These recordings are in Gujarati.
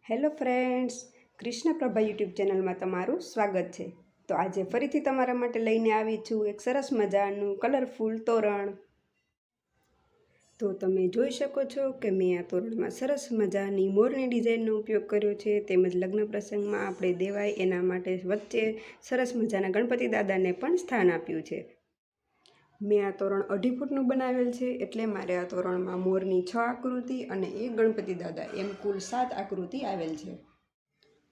Hello friends, Krishna Prabha YouTube ચેનલમાં તમારું સ્વાગત છે। તો આજે ફરીથી તમારા માટે લઈને આવી છું એક સરસ મજાનું કલરફુલ તોરણ। તો તમે જોઈ શકો છો કે મેં આ તોરણમાં સરસ મજાની મોરની ડિઝાઇનનો ઉપયોગ કર્યો છે, તેમજ લગ્ન પ્રસંગમાં આપણે દેવાય એના માટે વચ્ચે સરસ મજાના ગણપતિ દાદાને પણ સ્થાન આપ્યું છે। મેં આ તોરણ 2.5 ફૂટનું બનાવેલ છે, એટલે મારે આ તોરણમાં મોરની 6 આકૃતિ અને એક ગણપતિ દાદા એમ કુલ 7 આકૃતિ આવેલ છે।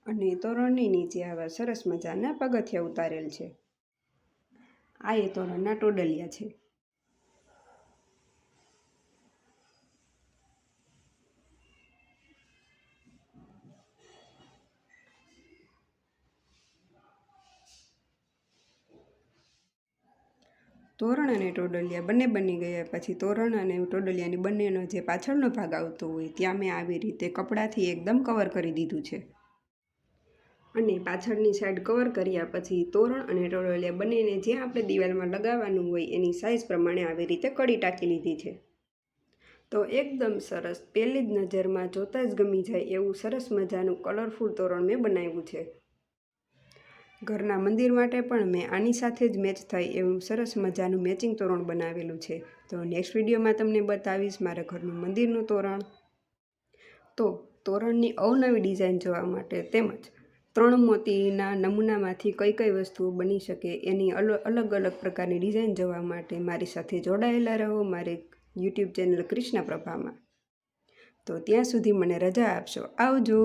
અને તોરણની નીચે આવા સરસ મજાના પગથિયા ઉતારેલ છે। આ એ તોરણના ટોડલિયા છે। તોરણ અને ટોડલિયા બંને બની ગયા પછી તોરણ અને ટોડલિયાની બંનેનો જે પાછળનો ભાગ આવતો હોય ત્યાં મેં આવી રીતે કપડાથી એકદમ કવર કરી દીધું છે। અને પાછળની સાઈડ કવર કર્યા પછી તોરણ અને ટોડલિયા બંનેને જ્યાં આપણે દિવાલમાં લગાવવાનું હોય એની સાઇઝ પ્રમાણે આવી રીતે કડી ટાંકી લીધી છે। તો એકદમ સરસ, પહેલી જ નજરમાં જોતાં જ ગમી જાય એવું સરસ મજાનું કલરફુલ તોરણ મેં બનાવ્યું છે। ઘરના મંદિર માટે પણ મેં આની સાથે જ મેચ થાય એવું સરસ મજાનું મેચિંગ તોરણ બનાવેલું છે। તો નેક્સ્ટ વિડીયોમાં તમને બતાવીશ મારા ઘરનું મંદિરનું તોરણ। તો તોરણની અવનવી ડિઝાઇન જોવા માટે તેમજ 3 મોતીના નમૂનામાંથી કઈ કઈ વસ્તુઓ બની શકે એની અલગ અલગ પ્રકારની ડિઝાઇન જોવા માટે મારી સાથે જોડાયેલા રહો મારી યુટ્યુબ ચેનલ કૃષ્ણ પ્રભામાં। તો ત્યાં સુધી મને રજા આપશો, આવજો।